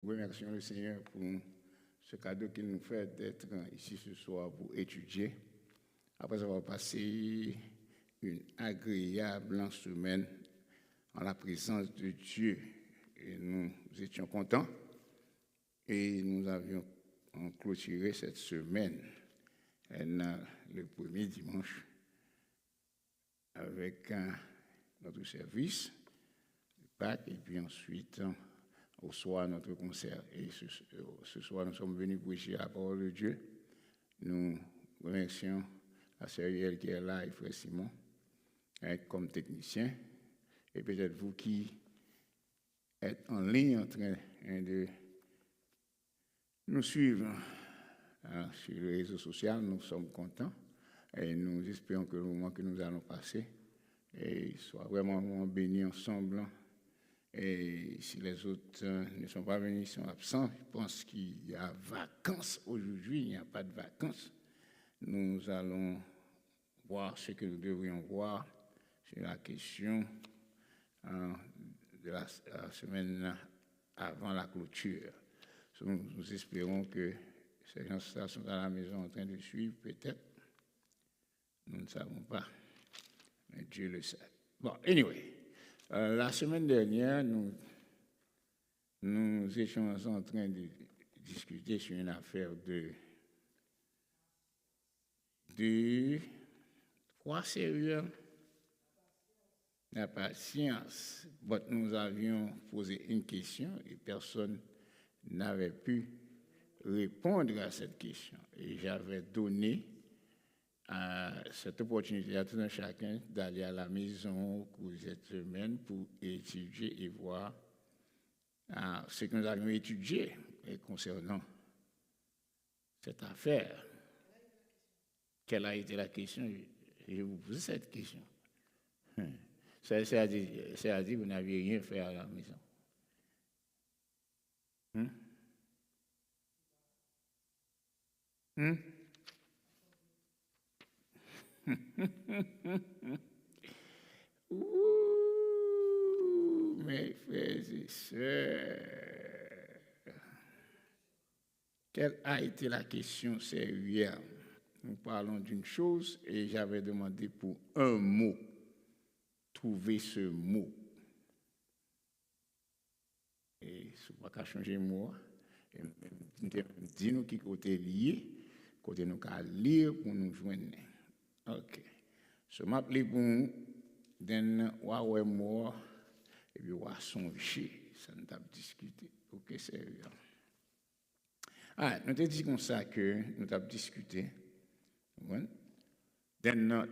Remercions le Seigneur pour ce cadeau qu'il nous fait d'être ici ce soir pour étudier. Après avoir passé une agréable semaine en la présence de Dieu, et nous étions contents et nous avions clôturé cette semaine le premier dimanche avec notre service de Pâques et puis ensuite au soir notre concert. Et ce soir, nous sommes venus prêcher la parole de Dieu. Nous remercions la sœur Yel qui est là et frère Simon comme technicien. Et peut-être vous qui êtes en ligne en train de nous suivre sur les réseaux sociaux, nous sommes contents et nous espérons que le moment que nous allons passer soit vraiment béni ensemble. Et si les autres ne sont pas venus, ils sont absents, je pense qu'il y a vacances aujourd'hui, il n'y a pas de vacances. Nous allons voir ce que nous devrions voir sur la question de la semaine avant la clôture. Nous espérons que ces gens-là sont à la maison en train de suivre, peut-être. Nous ne savons pas, mais Dieu le sait. Bon, anyway. La semaine dernière, nous étions en train de discuter sur une affaire de quoi sérieux? La patience. Nous avions posé une question et personne n'avait pu répondre à cette question. Et j'avais donné cette opportunité à tout un chacun d'aller à la maison pour cette semaine pour étudier et voir ce que nous allons étudier concernant cette affaire. Quelle a été la question? Je vous pose cette question. C'est à dire vous n'aviez rien fait à la maison. Ouh, mes frères et sœurs, quelle a été la question sérieuse? Nous parlons d'une chose et j'avais demandé pour un mot. Trouver ce mot. Et si vous ne pouvez pas changer le mot, dis-nous qui côté lié, côté nous qu'à lire pour nous joindre. Ok. Je m'appelle pour nous, d'un ouais mot, et puis on va songer, ça nous a discuté. Ok, sérieux. Nous te dit comme ça que nous avons discuté. D'un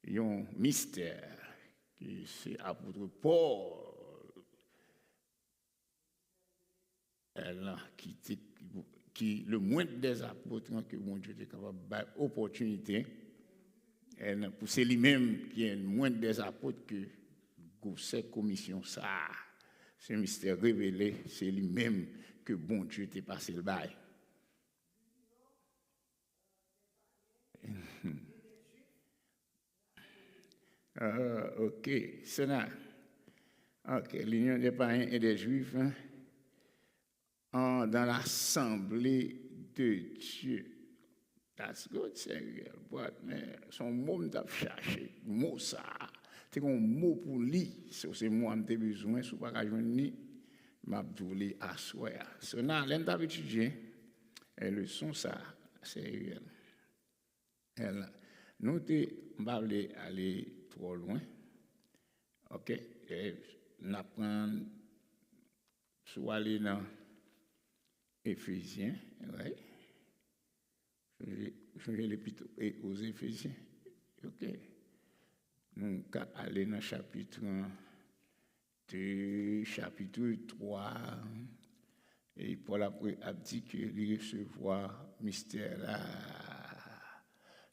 un mystère qui c'est apôtre Paul qui le moindre des apôtres que mon Dieu est capable de opportunité pour c'est lui-même qui est le moindre des apôtres que cette commission ça ce mystère révélé c'est lui-même que bon Dieu t'est passé le bail. Ok, c'est là. Ok, l'union des païens et des juifs dans l'assemblée de Dieu. That's good, sérieux. Mais son mot m'a cherché, mot ça. C'est un mot pour lui. C'est moi qui ai besoin, si vous ne pouvez pas joindre, m'a voulu asseoir. C'est là, l'un d'avait étudié, et le son ça, sérieux. Nous ne pas aller trop loin. Ok, nous apprenons soit aller dans Éphésiens, ouais. Je vais les plutôt aux Éphésiens. Ok, nous allons aller dans chapitre 2, chapitre 3. Et Paul a dit qu'il recevoir mystère là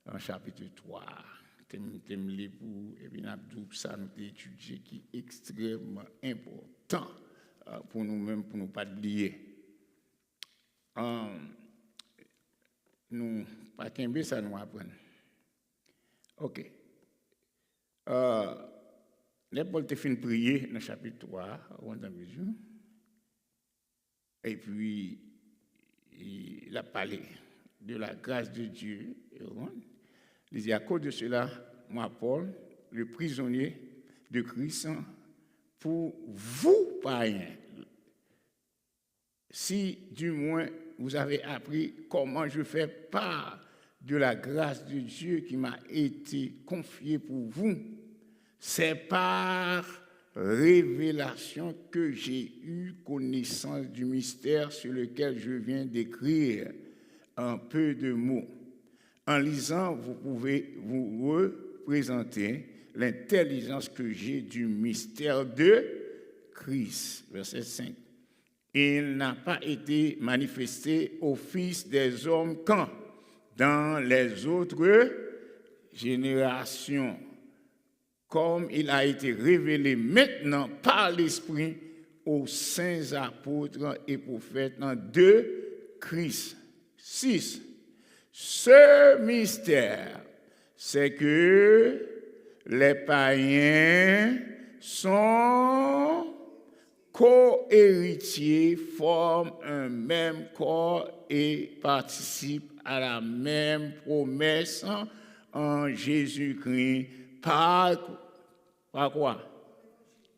dans chapitre 3. Thème libre et bien ça nous étudié qui est extrêmement important pour nous-mêmes, pour nous pas oublier. Nous pas qu'un ça nous apprendre. Ok. Les Paul te fin prier dans chapitre 3, on a besoin. Et puis, il a parlé de la grâce de Dieu. Il dit, à cause de cela, moi, Paul, le prisonnier de Christ, pour vous, païens, si du moins vous avez appris comment je fais part de la grâce de Dieu qui m'a été confiée pour vous, c'est par révélation que j'ai eu connaissance du mystère sur lequel je viens d'écrire un peu de mots. En lisant, vous pouvez vous représenter l'intelligence que j'ai du mystère de Christ. Verset 5. Il n'a pas été manifesté au Fils des hommes quand, dans les autres générations, comme il a été révélé maintenant par l'Esprit aux saints apôtres et prophètes de Christ. 6. Ce mystère, c'est que les païens sont co-héritiers, forment un même corps et participent à la même promesse en Jésus-Christ. Par quoi?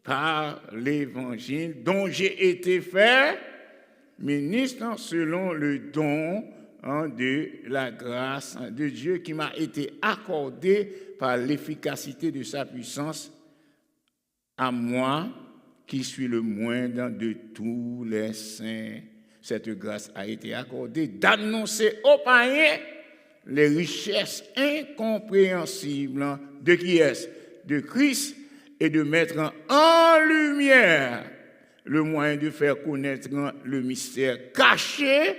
Par l'évangile dont j'ai été fait ministre selon le don de la grâce de Dieu qui m'a été accordé par l'efficacité de sa puissance à moi qui suis le moindre de tous les saints. Cette grâce a été accordée d'annoncer aux païens les richesses incompréhensibles de qui est-ce? De Christ, et de mettre en lumière le moyen de faire connaître le mystère caché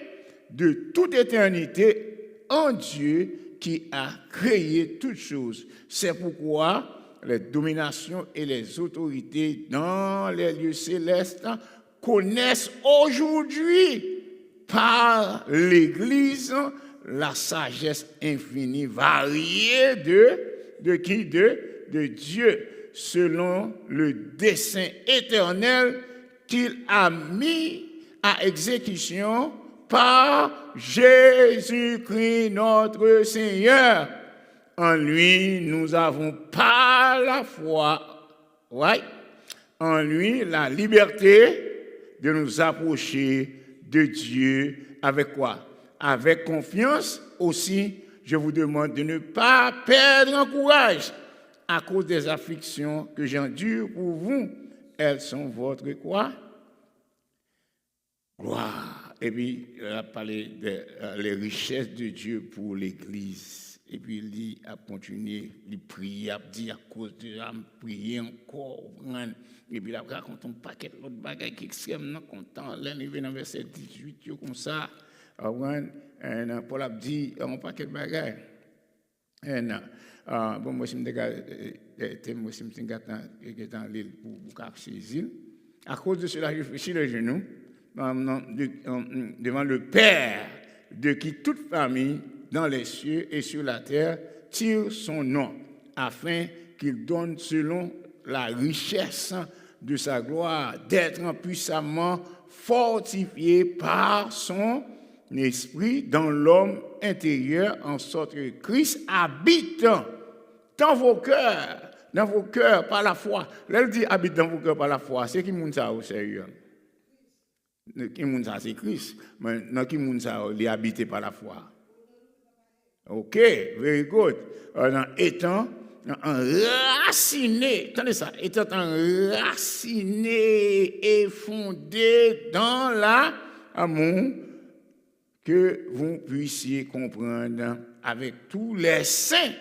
de toute éternité en Dieu qui a créé toutes choses. C'est pourquoi les dominations et les autorités dans les lieux célestes connaissent aujourd'hui par l'Église la sagesse infinie, variée de qui? De Dieu, selon le dessein éternel qu'il a mis à exécution par Jésus-Christ notre Seigneur. En lui, nous avons par la foi, en lui, la liberté de nous approcher de Dieu avec quoi? Avec confiance. Aussi, je vous demande de ne pas perdre courage à cause des afflictions que j'endure pour vous. Elles sont votre quoi? Gloire. Et puis, il a parlé des richesses de Dieu pour l'Église. Et puis, il a continué, il prie, il a dit à cause de ça, prier encore. Et puis, il a raconté un paquet d'autres bagages qui sont extrêmement contents. Là, il est dans le verset 18, comme ça. Paul a dit un paquet de bagages. Bon, moi, je me suis dans l'île pour saisir. À cause de cela, je fléchis les genoux devant le Père, de qui toute famille dans les cieux et sur la terre tire son nom, afin qu'il donne selon la richesse de sa gloire d'être puissamment fortifié par son esprit dans l'homme intérieur, en sorte que Christ habite dans vos cœurs par la foi. Là, il dit habite dans vos cœurs par la foi. C'est qui moun ça au sérieux? Qui moun ça c'est Christ. Mais non qui moun ça il est habité par la foi. OK, very good. Étant enraciné, attendez ça, étant enraciné et fondé dans l'amour, que vous puissiez comprendre avec tous les saints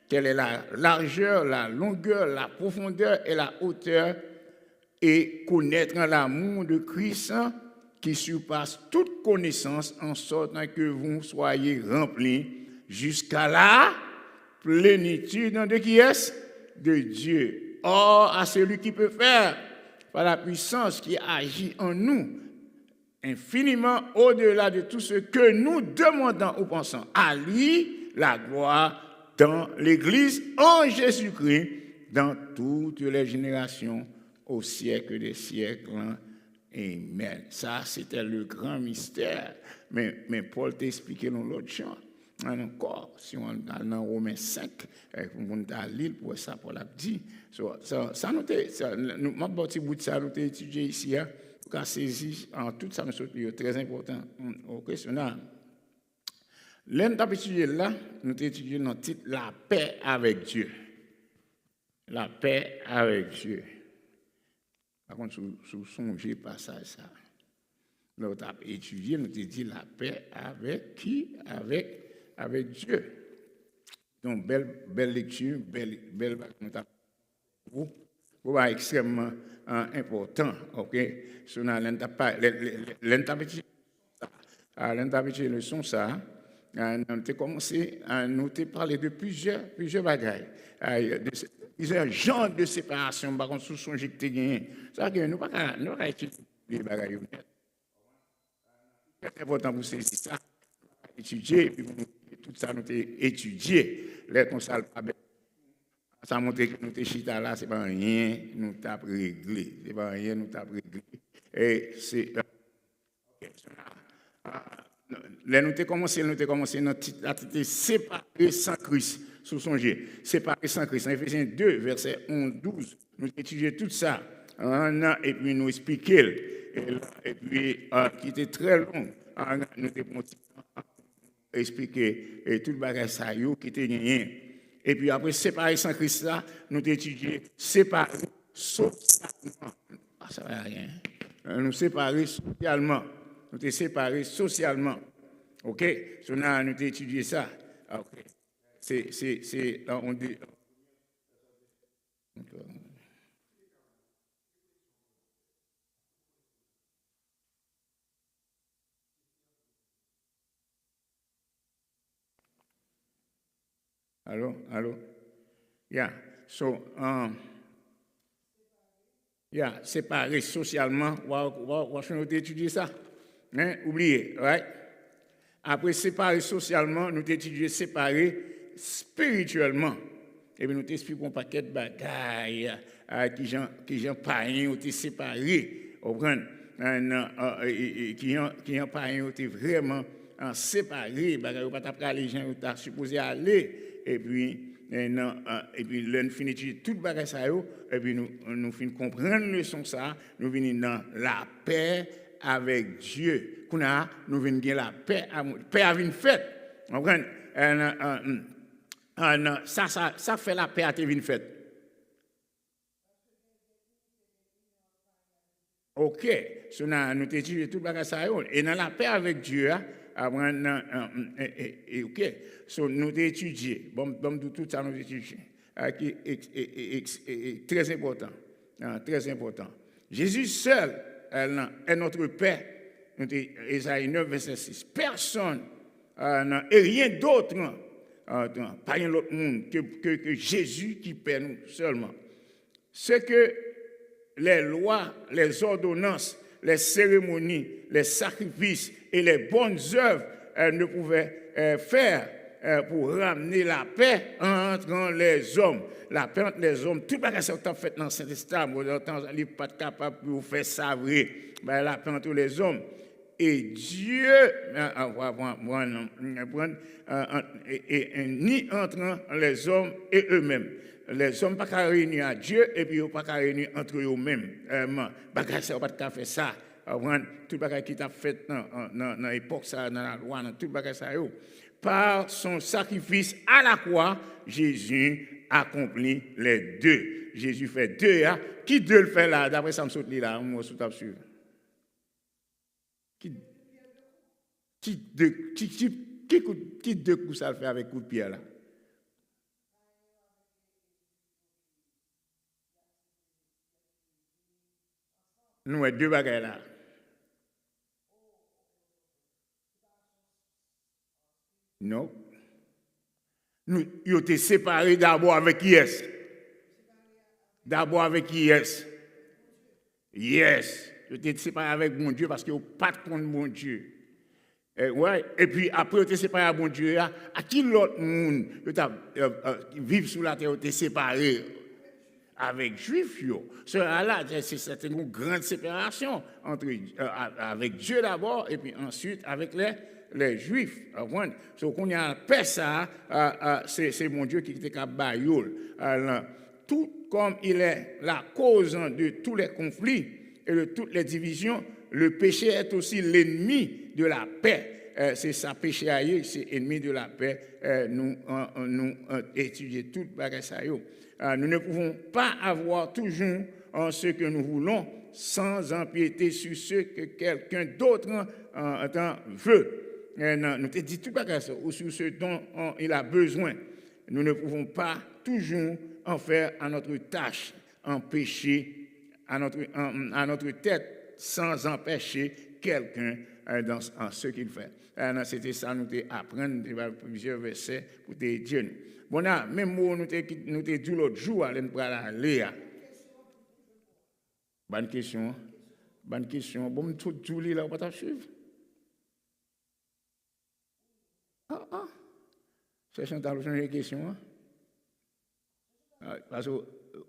quelle est la largeur, la longueur, la profondeur et la hauteur, et connaître l'amour de Christ qui surpasse toute connaissance, en sorte que vous soyez remplis jusqu'à la plénitude de qui est-ce? De Dieu. Or, à celui qui peut faire, par la puissance qui agit en nous, infiniment au-delà de tout ce que nous demandons ou pensons. À lui, la gloire dans l'Église, en Jésus-Christ, dans toutes les générations, au siècle des siècles. Amen. Ça, c'était le grand mystère. Mais Paul t'a expliqué dans l'autre champ. Encore, si on est dans Romains 5, on est à Lille pour ça, Paul a dit. Ça nous ma petit bout de ça, nous étudié ici, pour saisir en tout ça, nous très important. Ok, c'est là. L'un nous étudié là, nous étudié dans le titre La paix avec Dieu. La paix avec Dieu. Par contre, sous songer passage ça. Nous avons étudié, nous avons dit la paix avec qui? Avec Dieu. Donc, belle lecture, belle vous extrêmement important. Ok? Si on a l'interprétation leçon ça, nous avons commencé à nous parler de plusieurs bagailles. Plusieurs genres de séparation, par contre, sous son jet de gagné. Ça que nous ne pas étudier les bagailles. C'est important pour saisir ça, étudier, puis tout ça nous étudié. Les consales, ça montre que nous chita là, c'est pas rien, nous t'a réglé. C'est pas rien, nous t'a réglé. Et c'est. Là, nous avons commencé notre titre séparé sans Christ, sous son jet. Séparé sans Christ. En Éphésiens 2, verset 11-12, nous étudions tout ça. Et puis nous expliquer. Et puis, qui était très long, nous avons expliqué tout le bagage ça qui était gagné. Et puis après, séparé sans Christ là, nous avons étudié séparé socialement. Ça ne va rien. Nous séparer socialement. Nous sommes séparés socialement. OK? Nous avons étudié ça. OK. On dit. Allô? Yeah. Séparé socialement. On va étudier ça. Hein? Oubliez, right? Après, séparer socialement, nous étudions séparer spirituellement. Et puis, nous t'expliquons un paquet de bagailles qui ont païens, ont été séparés. Qui ont païens, ont été vraiment séparés. Bagailles, pas les gens ont supposé aller. Et puis, nous finissons d'étudier tout le bagage ça. Et puis, nous finissons de comprendre le son ça. Nous venons dans la paix avec Dieu. Nous venons de la paix. Paix a une fête. Vous comprenez? Ça fait la paix à une fête. OK. Nous étudions tout le bagage ça. Et dans la paix avec Dieu, OK. Nous étudions. Bon, tout ça, nous étudions. Qui est très important. Très important. Jésus seul est notre paix. Ésaïe 9, verset 6. Personne et rien d'autre, pas un autre monde que Jésus qui paie nous seulement. Ce que les lois, les ordonnances, les cérémonies, les sacrifices et les bonnes œuvres ne pouvaient faire pour ramener la paix entre les hommes. La paix entre les hommes, tout ce que fait dans Saint-Testament, il n'est pas capable de faire ça vrai. La paix entre les hommes. Et Dieu, ni entre les hommes et eux-mêmes. Les hommes ne sont pas réunis à Dieu et puis ils ne sont pas réunis entre eux-mêmes. Ils ne pas faire ça. Tout le qui t'a fait dans l'époque, dans la loi, dans tout le ça. Par son sacrifice à la croix, Jésus accomplit les deux. Jésus fait deux. Qui deux le fait là? D'après ça, me saute là. Moi, je suis sûr. Qui deux coups ça le fait avec coup de pied là? Nous avons deux bagages là. Non. Nous avons été séparés d'abord avec Yes. D'abord avec Yes. Yes. Nous avons été séparés avec mon Dieu parce qu'ils n'ont pas de compte mon Dieu. Ouais. Et puis après, nous avons été séparés avec mon Dieu. À qui l'autre monde vivent sous la terre, ont été séparés? avec Juifs. Là, c'est une grande séparation avec Dieu d'abord et puis ensuite avec les Juifs. Donc, on a paix ça, c'est mon Dieu qui était capable de tout comme il est la cause de tous les conflits et de toutes les divisions, le péché est aussi l'ennemi de la paix. C'est ça, péché ailleurs, c'est ennemi de la paix. Nous étudions tout ça. Nous ne pouvons pas avoir toujours ce que nous voulons sans empiéter sur ce que quelqu'un d'autre veut. Nous te dit tout ça, ou sur ce dont il a besoin. Nous ne pouvons pas toujours en faire à notre tâche, en péché à notre tête, sans empêcher quelqu'un dans ce qu'il fait. C'était ça, nous apprendre plusieurs versets pour te dire. Bon, même mot, nous te dit l'autre jour, pour aller. Bonne question. Bonne question. Bon, tout là, on va t'en suivre. C'est une question. Parce que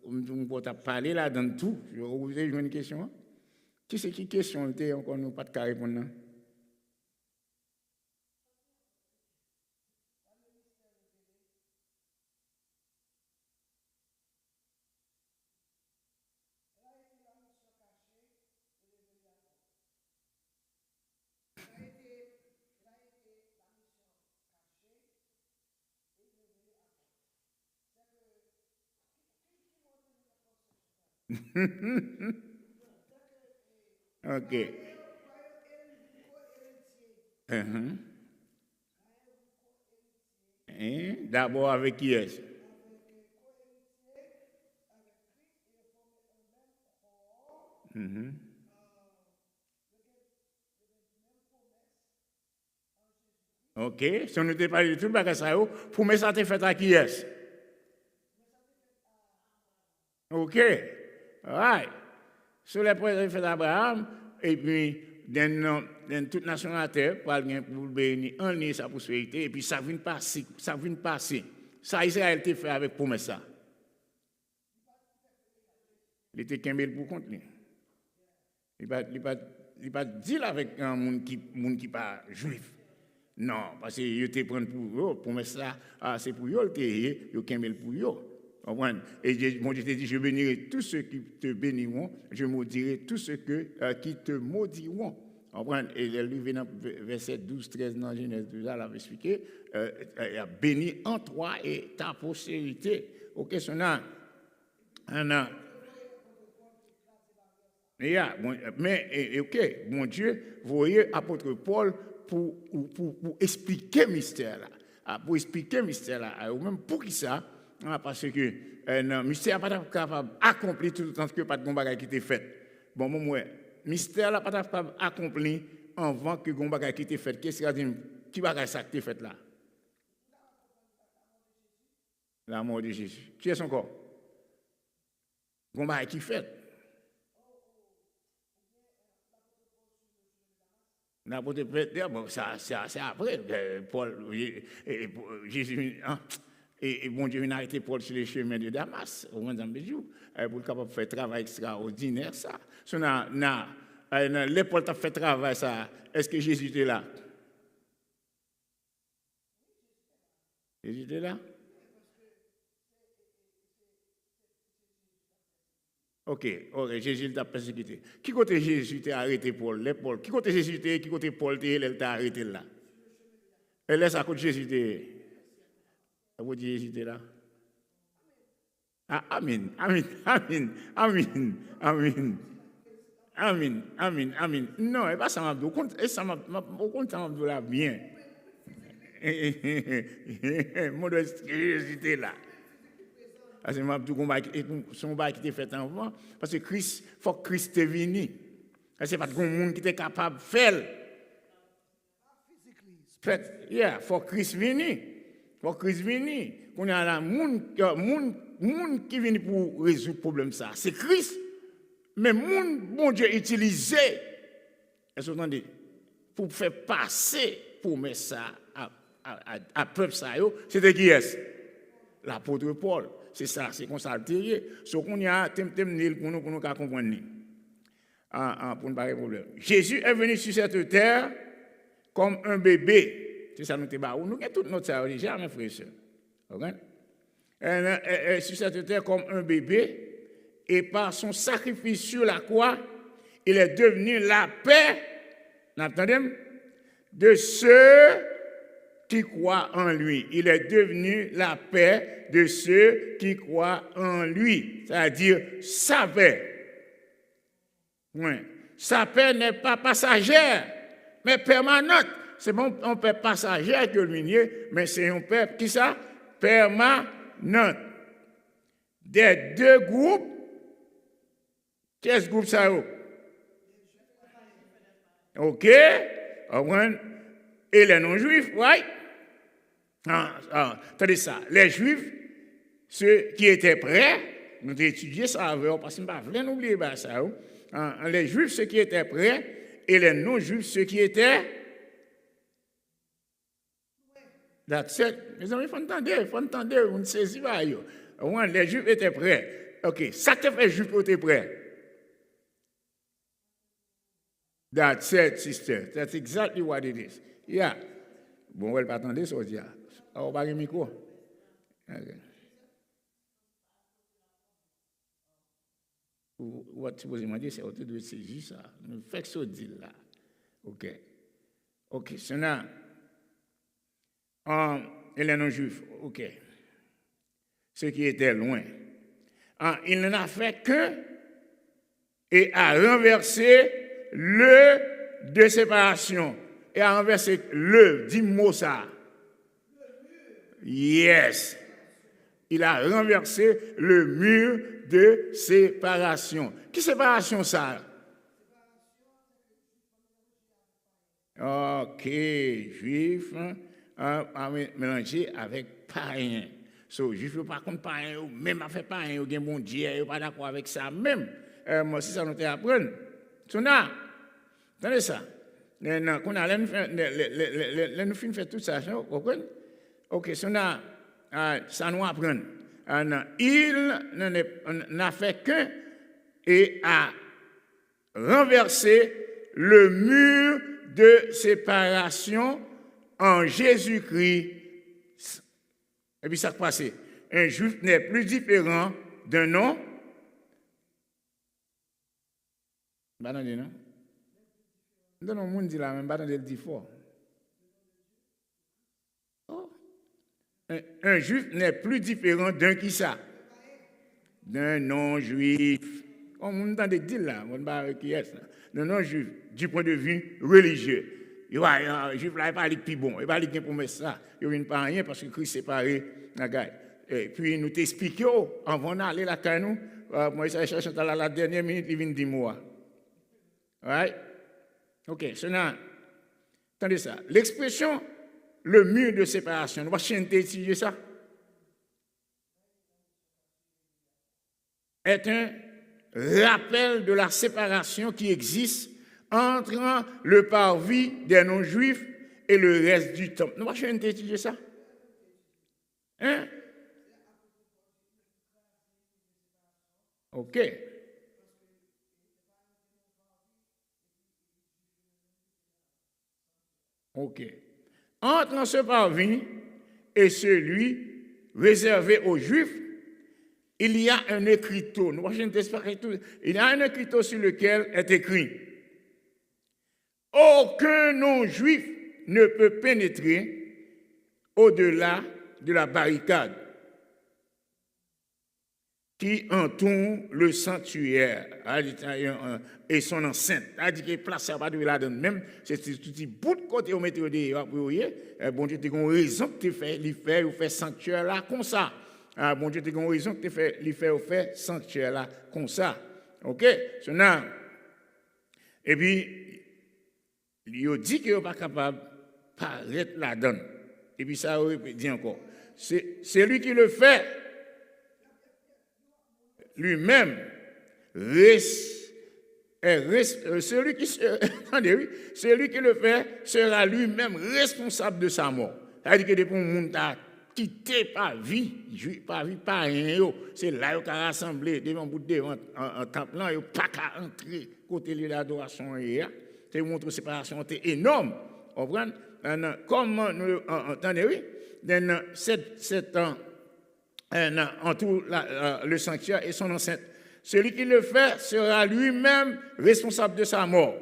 on peut parler là dans tout. Vous avez une question? Qui c'est qui question était encore nous pas de répondre? OK. D'abord avec qui est-ce? OK. Si on ne t'a pas dit tout le bagage, pour me ça te fait à qui est-ce? OK. Right. Sur les projets faits d'Abraham, et puis, dans toute nationalité, pour bénir en ligne sa prospérité, et puis ça vient passer. Ça, Israël t'a fait avec promesse ça. Il était qu'un bel pour compte. Il n'est pas dit avec un monde qui n'est pas juif. Non, parce que il te prend pour eux, promesse ça, c'est pour eux, il y a qu'un bel pour eux. Et mon Dieu te dit, je bénirai tous ceux qui te béniront, je maudirai tous ceux qui te maudiront. Et le verset 12-13 dans Genèse 2, là, avait expliqué, béni en toi et ta postérité. Ok, mais ok, mon Dieu, voyez apôtre Paul pour expliquer le mystère là. Pour expliquer le mystère là, ou même pour qui ça? Parce que le mystère n'est pas capable d'accomplir tout le temps que pas de combat qui était fait. Bon, moi, le mystère n'est pas capable d'accomplir avant que le combat qui était fait. Qu'est-ce qu'il dit? Qui va ça qui était fait là? La mort de Jésus. Qui est son corps? Le combat qui est fait. L'apôtre Pierre, bon, ça c'est après. Paul, Jésus. Et bon Dieu, il a arrêté Paul sur les chemins de Damas, au moins dans le jour, pour capable faire travail extraordinaire, ça. Les Paul t'a fait travail, ça. Est-ce que Jésus était là? Jésus était là? Ok, Jésus t'a persécuté. Qui côté Jésus t'a arrêté Paul? Les Paul. Qui côté Jésus t'a, qui côté Paul t'a arrêté là? Et laisse à côté Jésus t'a. Vous dites Jésus là? Amen. Non, et pas ça m'a dit. Ça m'a dit là bien. Moi, Jésus était là. Parce que m'a dit son bail qui était fait avant. Parce que Christ, il faut que Christ est venu. C'est pas tout le monde qui était capable de faire. Il faut que Christ vienne. Pour Christ vienne, on a là monde qui vient pour résoudre le problème ça. C'est Christ. Mais bon Dieu utilisé. Est-ce que vous entendez? Pour faire passer pour mettre ça à peuple ça. C'était qui est-ce? l'apôtre Paul. C'est ça, c'est comme ça le terrier. Ce qu'on y a, pour nous comprendre. Pour ne pas de problème. Jésus est venu sur cette terre comme un bébé. C'est ça nous avons. Nous avons toute notre ça déjà, mes frères et sœurs. Okay? Sur cette terre comme un bébé. Et par son sacrifice sur la croix, il est devenu la paix, n'entendez, de ceux qui croient en lui. Il est devenu la paix de ceux qui croient en lui. C'est-à-dire sa paix. Oui. Sa paix n'est pas passagère, mais permanente. C'est bon, on paix passagère que le minier, mais c'est une paix qui ça? Permanente. Des deux groupes. Qu'est-ce groupe ça? OK. Et les non-juifs, right? Attendez ça. Les juifs, ceux qui étaient prêts, nous avons étudié ça avant, parce que nous ne pouvons pas oublier ça. Les juifs, ceux qui étaient prêts, et les non-juifs, ceux qui étaient. That's it. Mes amis, il faut entendre, on ne saisit pas. Les juifs étaient prêts. OK. Ça te fait juif pour être prêt. That's it, sister. That's exactly what it is. Yeah. Bon, elle va attendre ça, dia. On va le micro. Okay. What supposément dire, c'est autour de saisir ça. Nous faisons ce deal là. OK. OK. C'est là. Et les non-juifs. OK. Ceux qui étaient loin. Il n'en a fait qu'un et a renversé le de séparation. Et a renversé le, dis-moi ça. Yes. Il a renversé le mur de séparation. Qui séparation ça? OK, juif, mélangé avec païen. So, juif, pas contre païen, même à faire païen, ou bon Dieu, pas d'accord avec ça même. Moi, si ça nous apprendre. So, là, attendez ça. Quand on a nous fait tout ça, OK, so, là, ça nous apprend. Il n'a fait qu'un et a renversé le mur de séparation en Jésus-Christ. Et puis ça se passe. Un juif n'est plus différent d'un non. Bah non, non. Non, non, monde dit là, même pas dans le dit fort. Un juif n'est plus différent d'un qui ça? D'un non-juif. On entend des deals là, on ne pas qui est ça. D'un non-juif, du point de vue religieux. Un juif là, il pas plus bon, il pas pour mettre ça. Il ne pas rien parce que Christ séparé la gueule. Et puis nous t'expliquons, avant d'aller là quand nous, moi je cherche à la dernière minute, il vient 10 mois. Right? OK, cela. Attendez ça. L'expression le mur de séparation, nous allons étudier ça. Est un rappel de la séparation qui existe entre le parvis des non-juifs et le reste du temple. Nous allons étudier ça. Hein? OK. OK. Entre ce parvis et celui réservé aux Juifs, il y a un écriteau. Il y a un écriteau sur lequel est écrit « Aucun non-juif ne peut pénétrer au-delà de la barricade qui entoure le sanctuaire et son enceinte. C'est-à-dire que place à pas de là même, c'est tout petit bout de côté au météo de bon Dieu, tu as une raison que tu fais, ou fait sanctuaire là comme ça. Bon Dieu, tu as une raison que tu fais sanctuaire là comme ça. OK? Et puis, il dit qu'il n'est pas capable de paraître là-dedans. Et puis ça, il dit encore. C'est lui qui le fait. Lui-même, celui qui le fait sera lui-même responsable de sa mort. C'est-à-dire que depuis le monde quitter par vie, par rien. C'est là qu'ils ont rassemblé devant bout de en temple, ils n'ont pas qu'à entrer côté de l'adoration. C'est une autre séparation énorme. Vous comprenez? Comme nous entendons, oui, entoure le sanctuaire et son enceinte. Celui qui le fait sera lui-même responsable de sa mort.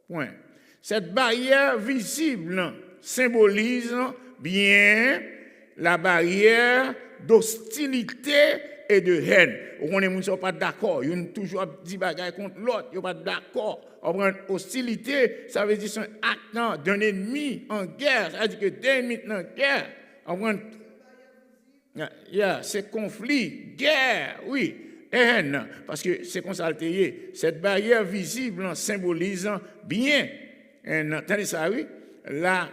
Point. Cette barrière visible symbolise bien la barrière d'hostilité et de haine. On ne sont pas d'accord. Ils ont toujours dit bagaille contre l'autre. Ils ne sont pas d'accord. Hostilité, ça veut dire c'est un acte d'un ennemi en guerre. Ça veut dire que deux ennemis en guerre. C'est conflit, guerre, oui, haine. Parce que c'est comme ça le théier. Cette barrière visible symbolise bien, entendez ça, oui, la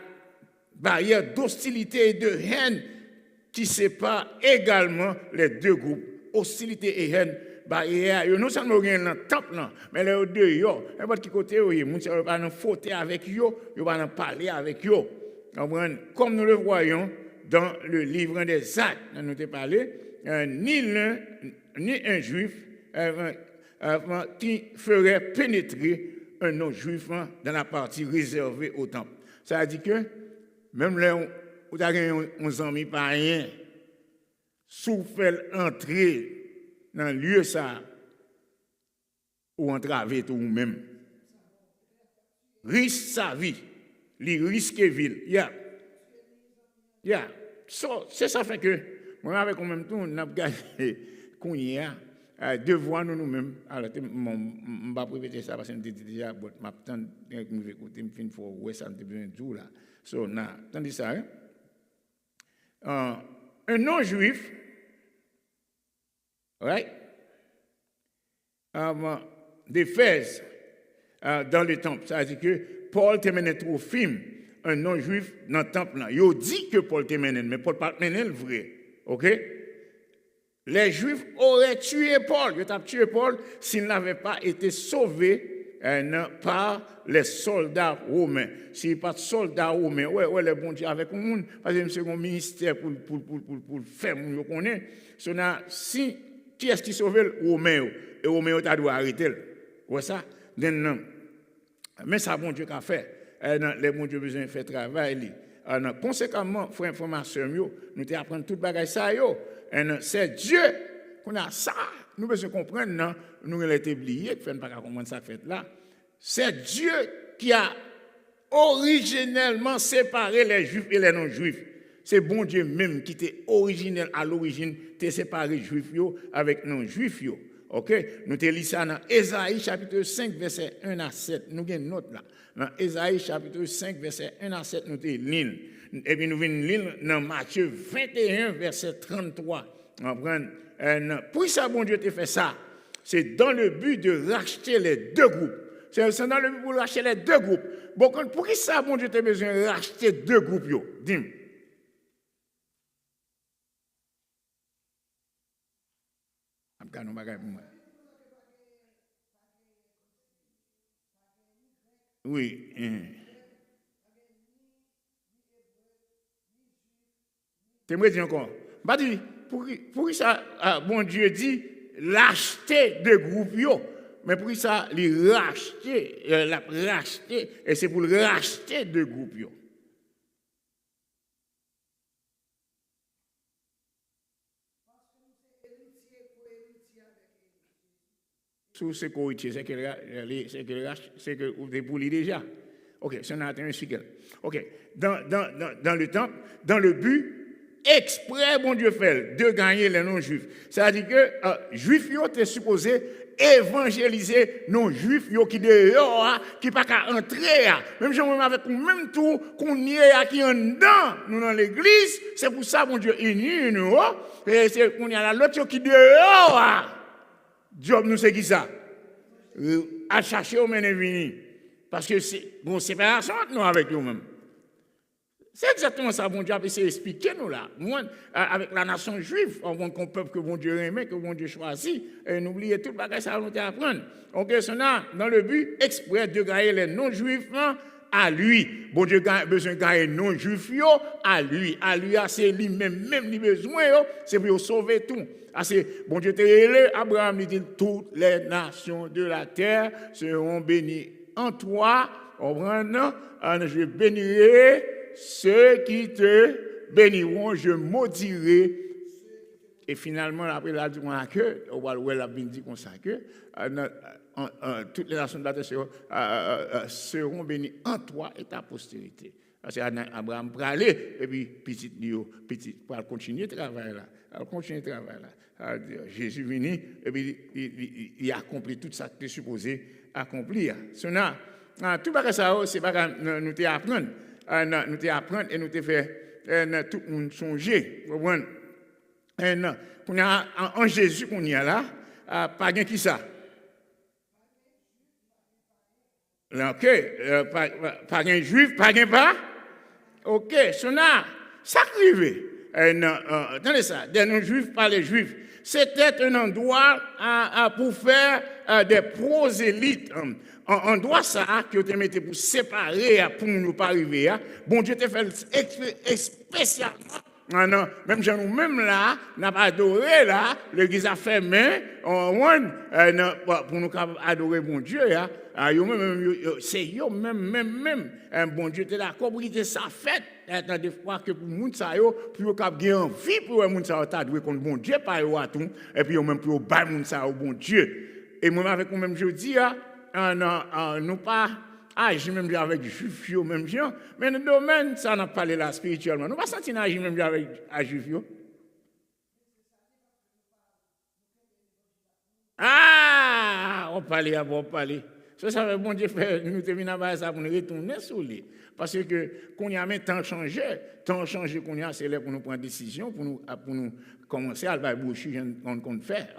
barrière d'hostilité et de haine qui sépare également les deux groupes. Hostilité et haine, barrière, non seulement dans le temple, mais les deux, n'importe qui côté, ils ne vont pas fauter avec eux, ils ne vont pas parler avec eux. Comme nous le voyons dans le livre des Actes, nous avons parlé, ni l'un, ni un juif qui ferait pénétrer un non-juif dans la partie réservée au temple. Ça veut dire que même là, vous avez un ami par rien, sous fait entrer dans le lieu ça, ou entraver tout même. Risque sa vie, il risque ville. So, c'est ça fait que, moi, avec en même temps, on a gagné qu'on y a devoir nous-mêmes. Alors, je ne vais pas répéter ça parce que je dis déjà, mais je vais écouter une fois, où ça me besoin de tout là. So, tandis ça, un non-juif, right? D'Éphèse, dans le temple, ça veut dire que Paul te menait trop film. Un non-juif dans le temple. Il dit que Paul te menait, mais Paul pas menait le vrai. OK? Les Juifs auraient tué Paul. Ils ont tué Paul s'il n'avait pas été sauvé par les soldats romains. S'il n'y a pas de soldats romains, ouais, les bons Dieu avec le monde, parce que c'est un ministère pour faire mon connaît. Si qui est-ce qui sauve le Romain? Et le Romain a dû arrêter. Ouais, ça? Mais ça, bon Dieu, qu'a fait. Les bons Dieu besoin de faire travail. Conséquemment, frère information, nous te apprendre tout bagage ça. C'est Dieu qu'on a ça. Nous besoin comprendre, non? Nous l'avons oublié, nous ne pas comprendre ça fait là. C'est Dieu qui a originellement séparé les Juifs et les non-Juifs. C'est bon Dieu même qui était originel à l'origine, t'es séparé les Juifs avec non-Juifs. OK? Nous te lisons ça dans Ésaïe chapitre 5, verset 1 à 7. Nous avons une note là. Dans Ésaïe chapitre 5, verset 1 à 7, nous te lisons. Et puis nous venons lire dans Matthieu 21, verset 33. Pour ça, bon Dieu t'a fait ça. C'est dans le but de racheter les deux groupes. C'est dans le but de racheter les deux groupes. Bon, pour qui ça, bon Dieu t'a besoin de racheter deux groupes? Dis-moi. Oui. Tu me dis encore. Pour ça, bon Dieu dit, l'acheter de groupes, mais pour ça, les racheter, et c'est pour le racheter de groupes. Sous ce courtier, c'est que vous déboulez déjà. OK, ça n'a un cycle. OK, dans le temps, dans le but, exprès, bon Dieu fait, de gagner les non-juifs. C'est-à-dire que juifs, ils étaient supposés évangéliser non-juifs qui dehors, qui pas qu'à entrer. Même si on avec même tout, qu'on y est qui en dedans, nous dans l'église, c'est pour ça, bon Dieu, uni, nous, et c'est qu'on y a l'autre qui dehors. Job nous c'est qui ça? À chercher au venir. Parce que c'est bon séparation entre nous avec nous-mêmes. C'est exactement ça, bon Dieu a essayé d'expliquer nous là. Moi, avec la nation juive, on voit qu'on peuple que bon Dieu aimait, que bon Dieu choisit, et n'oubliez tout le bagage ça va nous apprendre. Donc, c'est dans le but exprès de gagner les non-juifs à lui. Bon Dieu a besoin de gagner non-juif à lui. À lui, c'est lui-même, même lui besoin, c'est pour sauver tout. C'est bon Dieu t'a élé, Abraham dit toutes les nations de la terre seront bénies en toi. Je bénirai ceux qui te béniront, je maudirai. Et finalement, après la dit que, on va le dit comme ça que toutes les nations de la terre seront bénies en toi et ta postérité. Parce qu'Abraham peut aller, et puis petit, pour continuer le travail là. Jésus venu, et puis il a accompli tout ça qu'il est supposé accomplir. Tout ça, c'est pas nous t'apprendre. Nous t'apprendre et nous te faire tout le monde songer. En Jésus qu'on y a là, pas bien qui ça? Ok, pas bien juif, pas bien pas? Ok, ça arrive. Attendez ça, des juifs par les juifs. C'était un endroit pour faire des prosélytes. Un endroit ça que tu mettais pour séparer, pour nous pas arriver. Bon Dieu t'a fait spécialement. Non, même nous-mêmes là, n'a pas adoré là, l'église a fermé, pour nous adorer bon Dieu. C'est même, bon Dieu, t'es d'accord pour qu'il ça fait, des fois que pour nous, ça y pour qu'il y ait envie pour nous, ça t'adorer contre bon Dieu, pas à tout, et puis même pour battre nous, ça au bon Dieu. Et moi, avec moi-même, je dis, nous pas. Agir même avec les juifs, même gens. Mais dans le domaine, ça n'a pas parlé là spirituellement. Nous ne pas sentir agir même avec les juifs. On parlait. Ça veut bon Dieu faire, nous terminons à ça pour nous retourner sur lui. Parce que, qu'on y a même temps changé qu'on y a, c'est là pour nous prendre des décisions, pour nous commencer à le boucher, qu'on fait.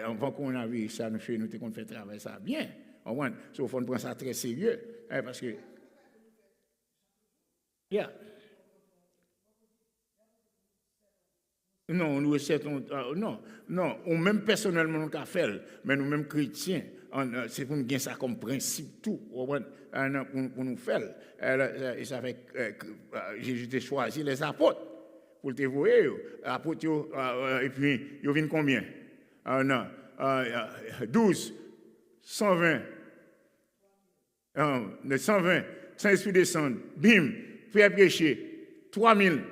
Avant qu'on a vu ça, nous qu'on fait travailler ça bien. Il faut prendre ça très sérieux. Parce que. Yeah. Non, nous non, ou même personnellement, nous avons fait, mais nous-mêmes chrétiens, c'est pour nous gagner ça comme principe tout, pour nous faire. Et ça fait Jésus a choisi les apôtres pour te voir. Apôtres, et puis, ils viennent combien? 12, 120. 120, Saint-Esprit descend, bim, frère péché, 3000.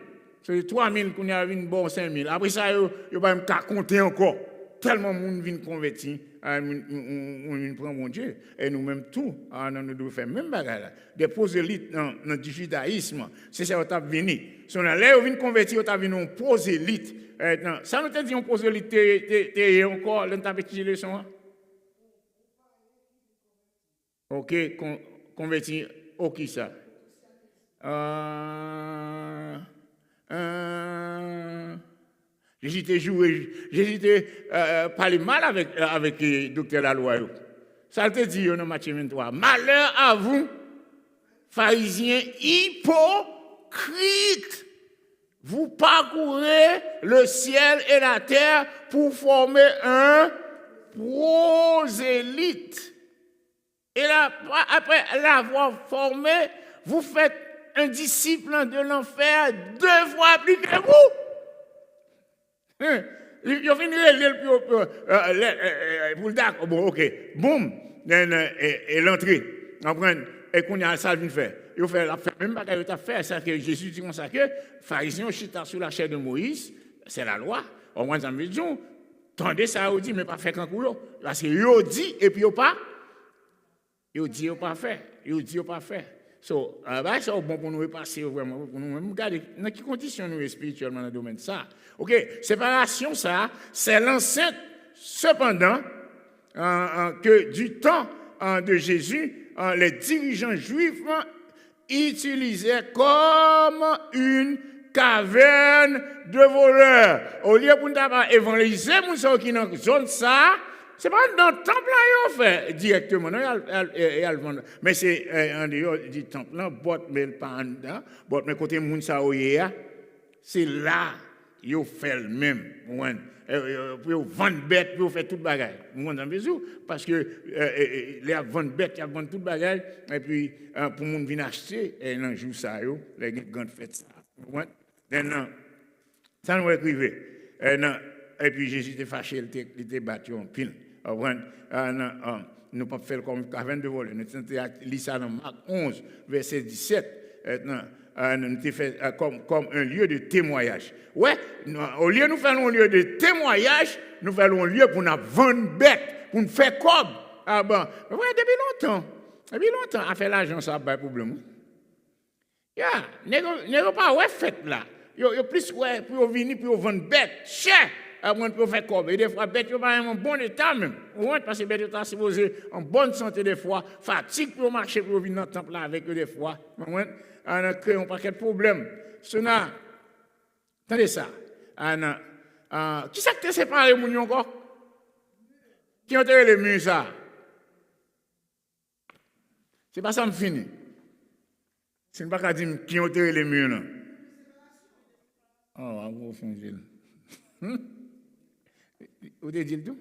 C'est 3000 qu'on a vu bon 5000. Après ça, il ne va pas compter encore. Tellement de monde vient convertir, on prend mon Dieu. Et nous-mêmes, tout, nous devons faire même bagarre. Des prosélytes dans le judaïsme, c'est ça qui est venu. Si on a l'air de convertir, on a venu un prosélyte. Ça nous dit un prosélyte, tu encore, l'on t'a fait leçon. Ok, convertir au qui ça? J'hésitais parler mal avec le docteur Laloy. Ça te dit dans Matthieu 23. Malheur à vous, pharisiens hypocrites. Vous parcourez le ciel et la terre pour former un prosélyte. Et là, après l'avoir formé, vous faites un disciple de l'enfer 2 fois plus que vous. Il a fini pour le d'accord. Bon, ok. Boum. Et l'entrée. Et qu'on a ça vient faire. Il fait la même bagaille que fait. C'est que Jésus dit comme ça que pharisiens chita sous la chair de Moïse. C'est la loi. Au moins, ça me dit, tendez ça, il dit, mais pas faire qu'un coup. Parce que il dit, et puis il pas. Il dit, il pas fait. So, c'est bon pour nous repasser vraiment, pour nous regarder dans quelles conditions nous spirituellement dans le domaine de ça. Ok, séparation, ça, c'est l'enceinte, cependant, que du temps de Jésus, les dirigeants juifs utilisaient comme une caverne de voleurs. Au lieu pour nous évangéliser, nous qui dans la zone ça, c'est pas dans le temple là qu'on fait directement, mais c'est en dehors du temple là, mais pas en dedans, mais côté Mounsaoye, c'est là ils fait le même. Pour vendre bête, pour faire tout bagage. Parce que les vendre bête, ils vendent tout bagage et puis pour monde venir acheter et un jour ça les grandes fêtes ça. Ça nous écrivait. Et puis Jésus était fâché, il était battu en pile. Nous pas faire comme 22 volets. Nous lisons ça dans Marc 11 verset 17. Nous avons fait comme un lieu de témoignage. Ouais, au lieu de nous faire un lieu de témoignage, nous faisons un lieu pour nous vendre bête, pour nous faire comme. Ah bon, ouais, depuis longtemps, à faire l'argent, ça n'a pas de problème. N'est-ce pas ouais fait là. Yo plus ouais pour venir pour vendre bête, cher. Pour faire comme. Et des fois, bête n'est pas en bon état même. Parce que bête est supposé en bonne santé des fois, fatigue pour marcher, pour venir dans le temple avec eux des fois. On a créé un paquet de problèmes. Attendez ça. Qui c'est qui séparé les gens encore? Qui ont les murs ça? C'est pas ça me finit. C'est pas qu'à dire qui ont les murs non. Oh, on va faire une ville. Vous avez dit le tout?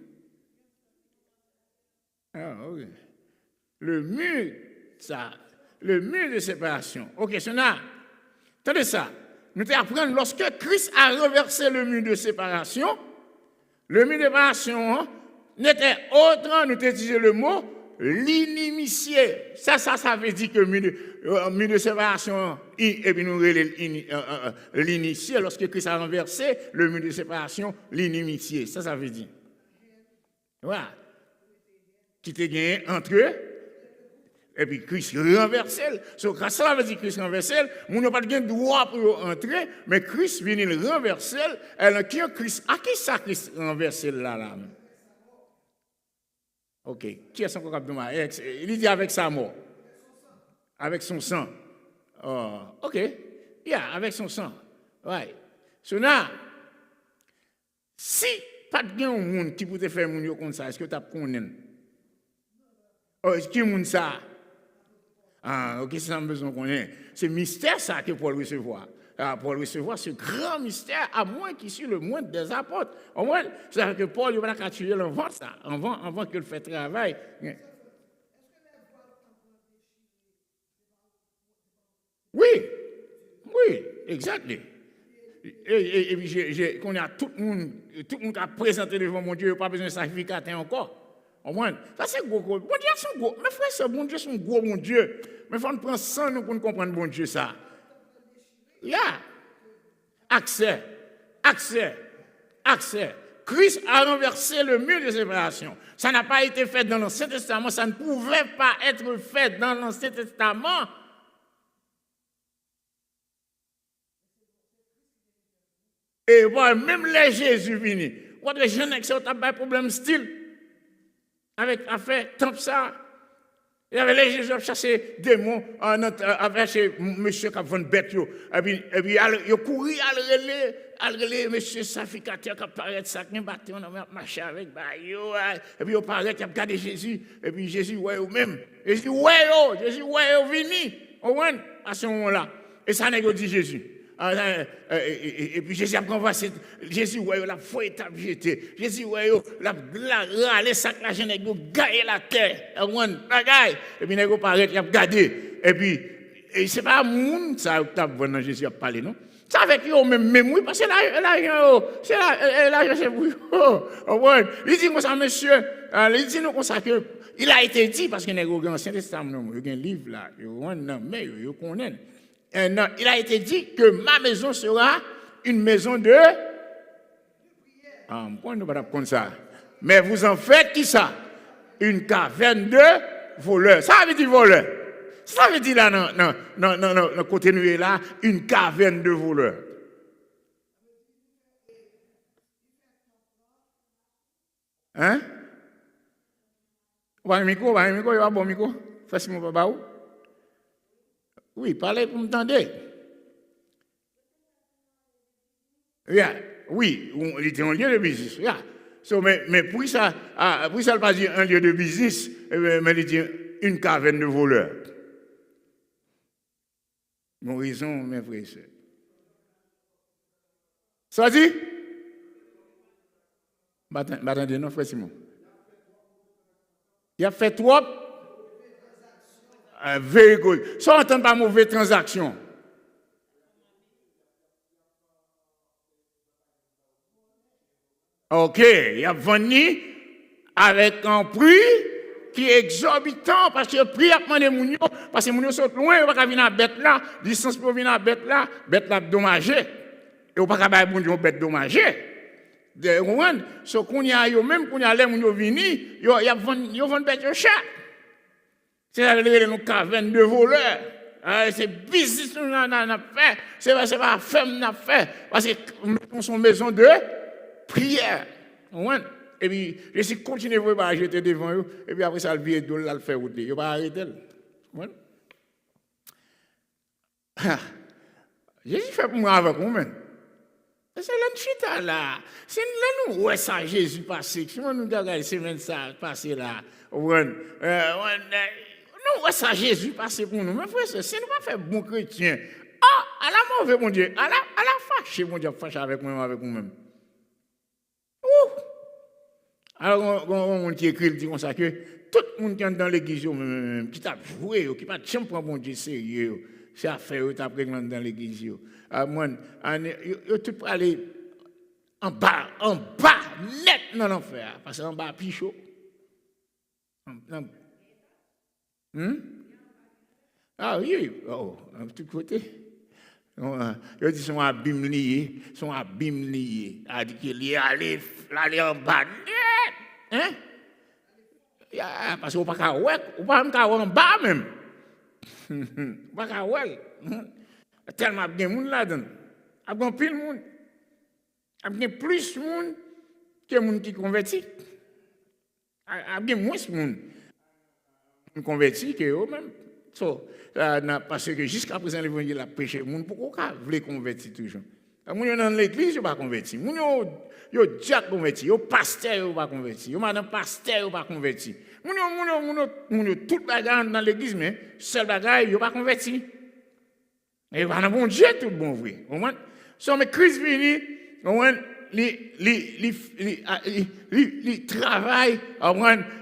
Ah, ok. Le mur de séparation. Ok, c'est là. Attendez ça. Nous apprenons lorsque Christ a renversé le mur de séparation, le mur de séparation n'était autre, nous avons utilisé le mot l'inimitié. Ça veut dire que le mur de séparation, et puis nous l'initié, lorsque Christ a renversé le mur de séparation, l'inimitié. Ça veut dire. Voilà. Qui était gagné entre eux, et puis Christ renversé. Ça veut dire Christ renversé, nous n'avons pas de droit pour entrer, mais Christ vient le renverser. À qui ça Christ renversé là? Ok. Qui est son capable de il dit avec sa mort. Avec son sang. Oh, ok. Avec son sang. Ouais. Si pas de monde qui peut te faire mon comme ça, est-ce que tu as connais? Oh, est-ce que monde ça? Ah, ok, c'est ça besoin qu'on ait. C'est mystère ça que Paul recevoir. Pour recevoir ce grand mystère, à moins qu'il soit le moindre des apôtres. Au moins, c'est-à-dire que Paul, il va pas tuer l'enfant, ça, avant qu'il fasse travail. Oui, exactement. Et puis, qu'on a tout le monde qui a présenté devant mon Dieu, il n'y a pas besoin de sacrificateur encore. Au moins, ça c'est gros. Bon Dieu, c'est gros. Mes frères, c'est bon Dieu, c'est un gros bon Dieu. Mais il faut nous prendre sans nous pour nous comprendre bon Dieu, ça. Accès. Christ a renversé le mur de séparation. Ça n'a pas été fait dans l'Ancien Testament, ça ne pouvait pas être fait dans l'Ancien Testament. Et voilà, même les Jésus vini. What les jeunes qui ont un problème style avec affaire temple ça. Il y avait les Jésus qui cherchaient des démons avec chez monsieur qui a vendu bête. Et puis il courait à le monsieur sacrificateur qui apparaît ça qui battait on a marché avec et puis il paraît qu'il a regardé Jésus et puis Jésus ouais au même. Jésus ouais vini. Au moins à ce moment-là. Et ça n'est dit Jésus. Et puis Jésus a conversé. Jésus, ouais, la foi est abjetée. Jésus, ouais, la les sacs, la jeune, gagne la terre. Et puis, il paraît qu'il a gardé. Et puis, c'est pas un monde, ça, que Jésus a parlé, non? Ça avec eux, même oui, parce que là, c'est vous. Il dit comme ça, monsieur, il dit nous comme ça que, il a été dit, parce qu'il y a un Ancien Testament, il y a un livre là, mais il connaît. Il a été dit que ma maison sera une maison de... Pourquoi nous ne pas comme ça? Mais vous en faites qui ça? Une caverne de voleurs. Ça veut dire voleur. Ça veut dire là, non, côté nué là, une caverne de voleurs. Hein? Vous avez un micro, il y a un bon micro. Faites-moi pas où? Oui, parlez pour m'entendre. Oui, il était un lieu de business. Mais pour ça, ne pas dire un lieu de business, mais il dit une caverne de voleurs. Mon raison, mes frères et sœurs. Ça dit? Attendez, non, frère Simon. Il a fait trop. Very good. Ça, on n'entend pas mauvaise transaction. OK, il a venu avec un prix qui est exorbitant parce que le prix a demandé Mounio, parce que Mounio sont loin, il ne va pas venir à bête là, distance pour venir à bête là dommagée. Et il ne va pas venir à bête dommagée. So qu'on y a même qu'on y a les Mounio vini, il vend bête cher. C'est les cavernes de voleurs. C'est business qu'on a fait, c'est pas femme n'a fait parce que nous sommes maison de prière. Et puis, je suis continué à jeter devant eux, et puis après ça, le vieux d'eau, là, le fait route. Il ne va pas arrêter. Jésus fait pour moi avec vous-même. C'est l'enchita là. C'est là nous, ouais, ça, Jésus passé. Si nous regardons la semaine ça passé là, nous, ouais, ça, Jésus passé pour nous. Mais frère, si nous pas faire bon chrétien, à la mauvais, mon Dieu, à la fâche, mon Dieu, fâche avec moi, avec vous-même. Alors, on qui écrit, dit comme ça que tout le monde qui est dans l'église, qui t'a joué, qui n'a pas de pour bon Dieu sérieux, c'est affaire, qui t'a pris dans l'église. Moi, il tout pour aller en bas, net dans l'enfer, parce qu'en bas, plus chaud. Ah oui, un petit côté. Il dit son abîme lié. A dit qu'il est allé en bas. Hein? Parce qu'on ne peut pas en bas même. On ne peut pas tellement bien de monde là-dedans. Il y a plus de monde. Il y a plus de monde que de monde qui convertit. Il y a moins de monde qui convertit que eux-mêmes. Parce que jusqu'à présent, l'évangile a prêché. Pourquoi vous voulez convertir toujours? Vous êtes dans l'église, vous ne pas convertir. Vous êtes déjà converti. Vous êtes pasteur, vous ne pas convertir. Vous êtes pasteur, vous ne pas convertir. Vous êtes tout bagarre dans l'église, mais seul bagarre, vous ne pas converti. Et vous êtes bon Dieu, tout bon vrai. Mais Christ vient, il travaille.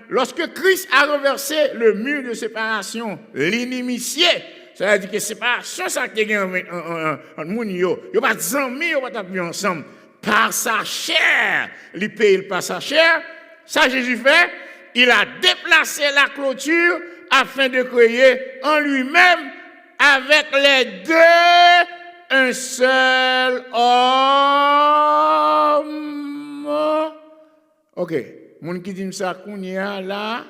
Lorsque Christ a renversé le mur de séparation, l'inimitié, ça veut dire que séparation, ça qui est entre moun yo. Yo pas d'amis, yo pas vivre ensemble. Par sa chair, il paye par sa chair. Ça Jésus fait, il a déplacé la clôture afin de créer en lui-même avec les deux un seul homme. OK. Moun qui dit ça qu'on y a là,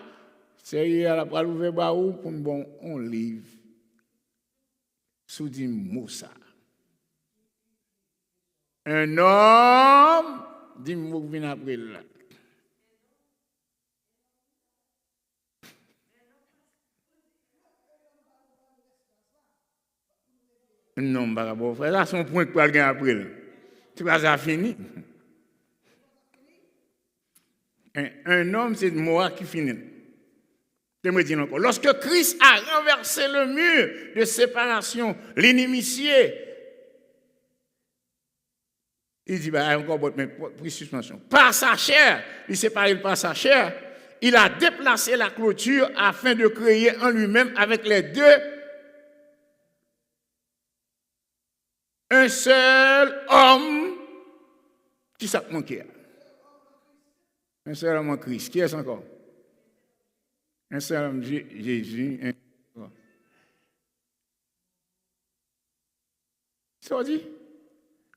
c'est à la pour ouvrir baou pour bon on livre. Sous dit Moussa. Un homme dit mou vient après là. Non, pas bon frère, là son point pour aller après là. Tu vas ça fini. Un homme, c'est moi qui finit. Je me dis encore. Lorsque Christ a renversé le mur de séparation, l'inimitié, il dit, encore plus suspension. Par sa chair, il sépare par sa chair, il a déplacé la clôture afin de créer en lui-même avec les deux un seul homme qui s'est manqué. Un seul homme en Christ. Qui est-ce encore? Un seul homme Jésus. Ça dit?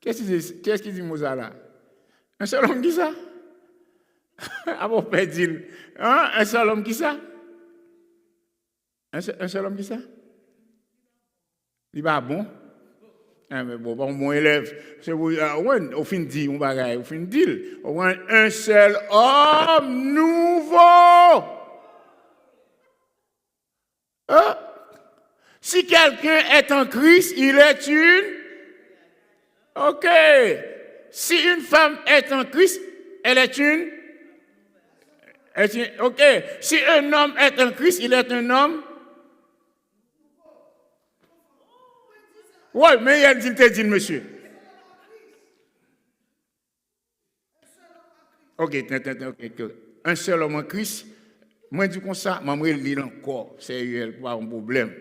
Qu'est-ce qu'il dit Moussa là? Un seul homme qui ça? Ah bon, père dit. Hein? Un seul homme qui ça? Un seul homme qui ça? Il va bon? Mais bon élève, c'est au fin de dire, on va au fin de dire, un seul homme nouveau. Si quelqu'un est en Christ, il est une. OK. Si une femme est en Christ, elle est une. OK. Si un homme est en Christ, il est un homme. Oui, mais il te dit, monsieur. Ok. Un seul homme en Christ, moi, je dis comme ça, je lis encore, c'est pas un problème.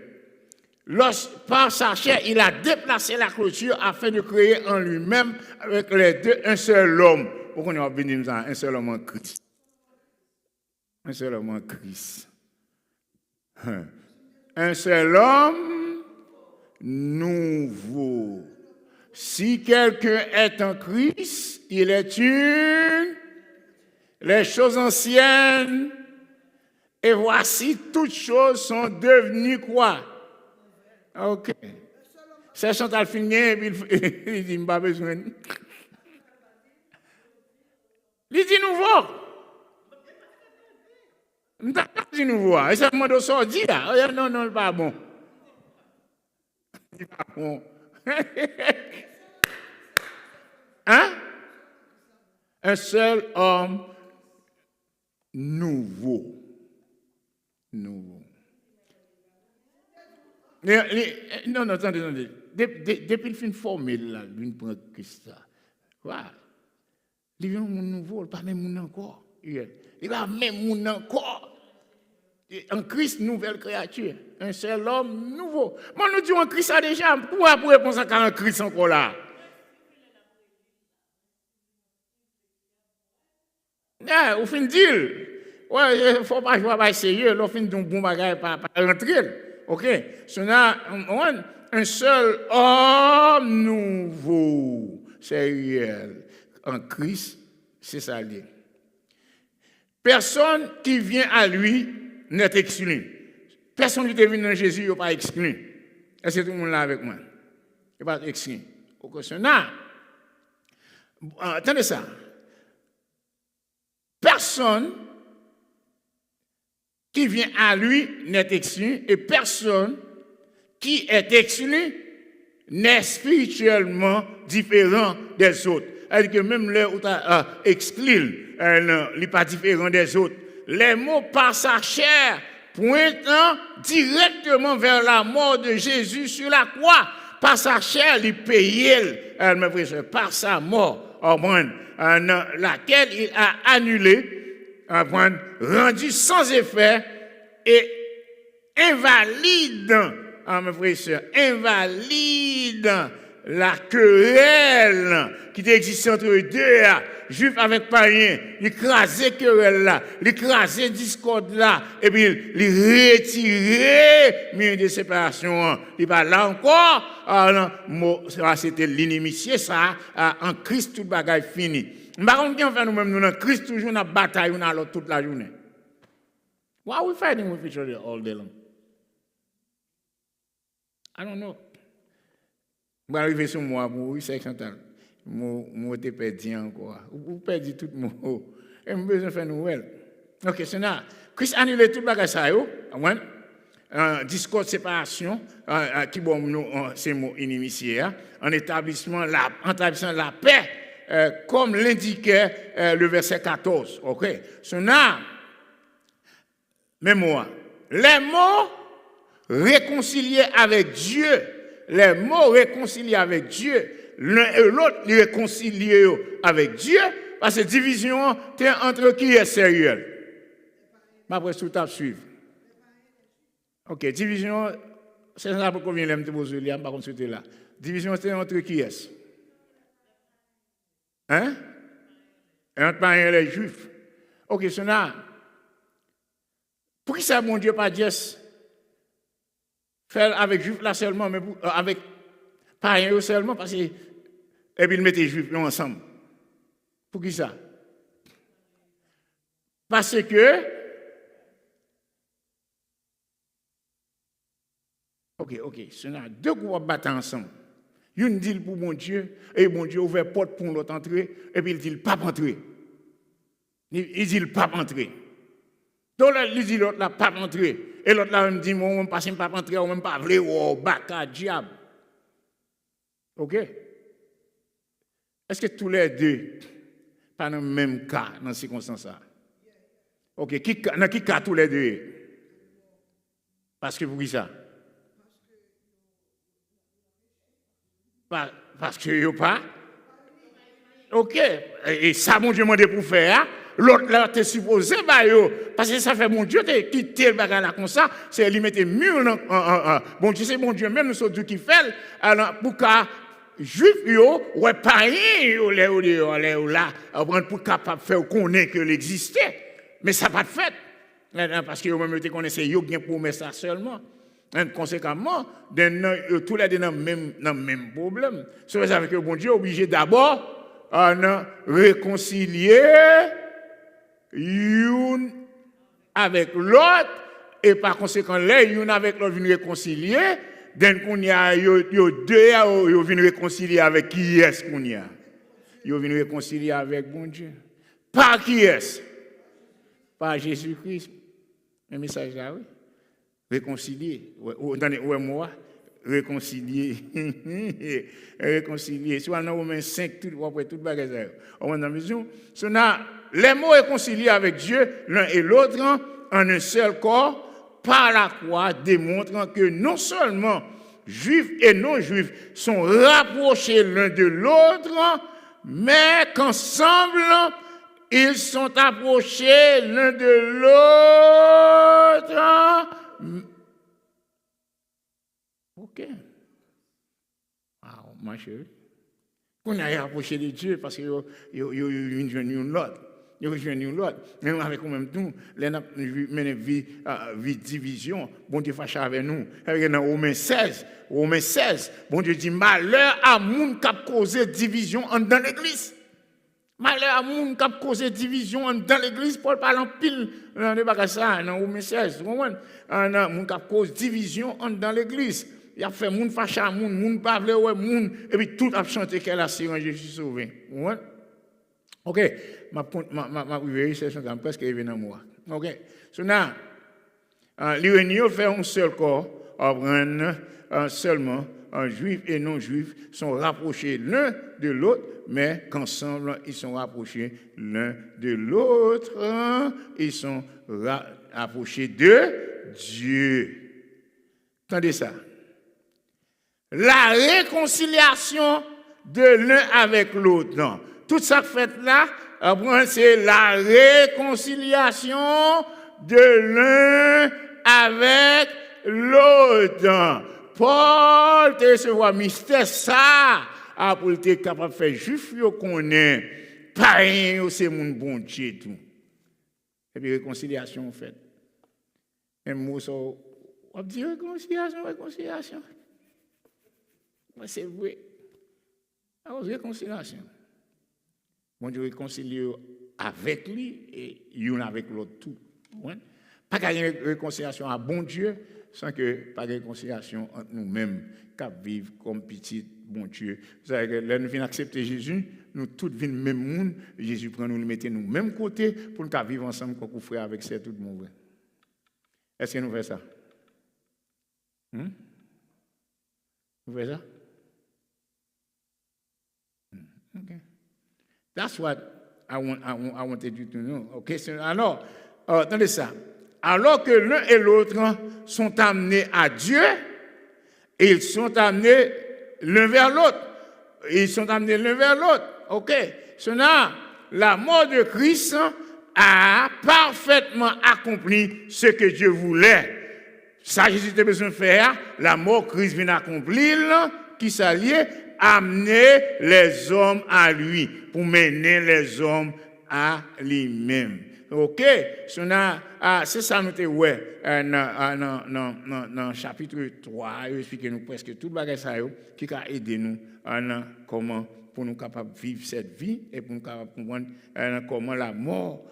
Par sa chair, il a déplacé la clôture afin de créer en lui-même, avec les deux, un seul homme. Pourquoi on a béni un seul homme en Christ? Un seul homme en Christ. Un seul homme nouveau. Si quelqu'un est en Christ, il est une. Les choses anciennes, et voici toutes choses sont devenues quoi? Ok. C'est Chantal Finier, il dit, pas besoin. Il dit nouveau. Il dit nouveau. Et c'est un mot de sortie là. Non, non, pas bon. C'est pas bon. Hein? Un seul homme nouveau. Nouveau. Non, attendez. Depuis le fin formule, là, il prend Christ. Voilà. Il vient un nouveau, pas même moun encore. Il va même moun encore. En Christ, nouvelle créature. Un seul homme nouveau. Moi, nous disons en Christ ça déjà. Pourquoi pour répondre à un Christ encore là? Au fin de deal. Ouais, il ne faut pas jouer sérieux. Au fin de bon bagage, pas rentrer. OK? Un seul homme nouveau. C'est réel. En Christ, c'est ça. Personne qui vient à lui n'est exclu. Personne qui est venu dans Jésus n'est pas exclu. Est-ce que tout le monde est là avec moi? Il n'est pas exclu. Au questionnaire. Attendez ça. Personne qui vient à lui n'est exclu et personne qui est exclu n'est spirituellement différent des autres. C'est-à-dire que même là où tu as exclu, il n'est pas différent des autres. Les mots par sa chair pointant directement vers la mort de Jésus sur la croix. Par sa chair, il payait, par sa mort, laquelle il a annulé, rendu sans effet et invalide, invalide la querelle qui existait entre les deux, juifs avec païens, l'écraser querelle là, l'écraser discorde là, et puis il retirer mur de séparation. Il va là encore, c'était l'inimitié, ça, en Christ, tout bagaille fini. Par contre, on fait nous-mêmes, nous, en Christ, toujours dans la bataille, on a toute la journée. Why are we fighting with each other all day long? I don't know. Je vais arriver sur moi, oui, c'est Chantal. Moi, t'es perdu encore. Vous perdez tout le monde. Et je besoin de faire nouvelle. Ok, c'est là. Christ annule tout le bagage ça, discours de séparation, qui c'est mot inimitié, en établissant la paix, comme l'indiquait le verset 14. Ok, c'est là. Mémoire. Les mots réconciliés avec Dieu. Les mots réconciliés avec Dieu, l'un et l'autre les réconciliés avec Dieu, parce que division est entre qui est sérieux. Après, tout à suivre. Ok, division, c'est ça pour combien l'aime te poser là, par contre, c'était là. Division c'est entre qui est? Hein? Entre païens et les juifs. Ok, c'est là. Pour qui ça, mon Dieu, pas Dieu? Faire avec juifs là seulement, mais avec païens seulement, parce que, et puis ils mettaient juifs ensemble. Pour qui ça? Parce que, ok, ce sont deux groupes battent ensemble. Une dit pour mon Dieu, et mon Dieu ouvre porte pour l'autre entrer, et puis il dit le pape entrer. Il dit le pape entrer. Donc là, il dit l'autre là, pape entrer. Et l'autre là, il me dit, moi, on ne passe pas entrer, on ne même pas vrai, oh, baka, diable. Ok? Est-ce que tous les deux, pas dans le même cas, dans ces circonstances-là? Ok, dans quel cas tous les deux? Parce que pour qui ça? Parce que yo pas? OK, et ça, mon Dieu m'a dit pour faire, l'autre là, t'es supposé, bah, yo, parce que ça fait mon Dieu, t'es quitté le bagage là comme ça, c'est lui mettre mur, bon Dieu, c'est mon Dieu même, nous sommes Dieu qui fait, alors, pour qu'à, juif, yo, ouais, païen, yo, là, pour capable de faire connaître que l'existait, mais ça n'a pas de fait, parce que yo, même, te connaissez, yo, bien pour mettre ça seulement. Conséquemment, tous les deux dans le même problème. Ça veut dire que bon Dieu est obligé d'abord réconcilier l'une avec l'autre, et par conséquent, là, l'une avec l'autre viennent réconcilier. Dès qu'on y a deux, ils viennent réconcilier avec qui est-ce qu'on y a? Ils viennent réconcilier avec bon Dieu. Par qui est-ce? Par Jésus-Christ. Le message là, oui. Réconcilier. Ouais, moi. Réconcilier. Réconcilier. Si on a Romains 5, tout le bagage. On a dans la vision. Les mots réconciliés avec Dieu, l'un et l'autre, en un seul corps, par la croix, démontrant que non seulement juifs et non-juifs sont rapprochés l'un de l'autre, mais qu'ensemble, ils sont approchés l'un de l'autre. OK. Wow, ma chérie. On a approché de Dieu parce qu'ils ont une l'autre. Ils ont l'autre. Même avec nous-mêmes, nous, les menons vie division. Bon Dieu fâche avec nous. Dans Romains 16, bon Dieu dit malheur à moun qui a causé division dans l'église. Malheur à moun qui a causé division dans l'église. Paul parle en pile dans le bagage dans Romains 16. Moun qui a causé division dans l'église. Il a fait moun fâche à moun pas vle ouais moun et puis tout a chanté qu'elle a si je suis sauvé. OK, ma vérité c'est presque arrivé dans moi. OK. So now l'union fait un seul corps, seulement juifs et non-juifs sont rapprochés l'un de l'autre, mais qu'ensemble ils sont rapprochés l'un de l'autre, ils sont rapprochés de Dieu. Entendez ça. La réconciliation de l'un avec l'autre. Non. Tout ça fait là, c'est la réconciliation de l'un avec l'autre. Paul te recevoir mystère ça, pour être capable de faire juif qu'on est, païen, c'est mon bon Dieu tout. Et puis réconciliation en fait. Un mot sur, on dit réconciliation. C'est vrai. Alors, réconciliation. Bon Dieu réconcilie avec lui et il avec l'autre tout. Ouais. Pas qu'il y ait une réconciliation à bon Dieu sans que pas de réconciliation entre nous-mêmes qui vivent comme petit bon Dieu. Vous savez que là, nous venons accepter Jésus, nous tous venons même monde, Jésus prend nous, le mettre nous même côté pour nous vivre ensemble comme frère avec ces tout le monde. Est-ce que nous faisons ça? Vous faites ça? Okay. That's what I wanted you to know. Okay, alors, attendez ça. Alors que l'un et l'autre sont amenés à Dieu, ils sont amenés l'un vers l'autre. Ils sont amenés l'un vers l'autre. OK. Cela, la mort de Christ a parfaitement accompli ce que Dieu voulait. Ça, Jésus a besoin de faire. La mort de Christ vient accomplir, qui s'allie, amener les hommes à lui, pour mener les hommes à lui-même. OK? C'est ça, nous te ouais, dans chapitre 3, il explique nous presque tout le bagage qui a aidé nous comment pour nous capables de vivre cette vie et pour nous capables de comprendre comment la mort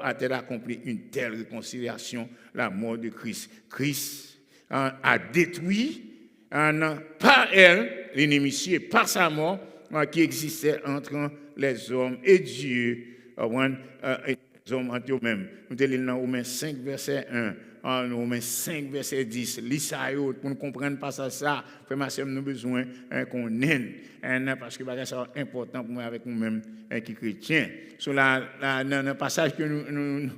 a-t-elle accompli une telle réconciliation, la mort de Christ. Christ a détruit par elle l'inimitié, par sa mort qui existait entre les hommes et Dieu, les hommes entre eux-mêmes. Nous lisons dans Romains 5, verset 1, Romains 5, verset 10. Lisons pour nous comprendre pas ça. Frère Marcel, nous avons besoin qu'on aime, parce que c'est important pour nous avec nous-mêmes qui chrétiens. Sur dans le passage que nous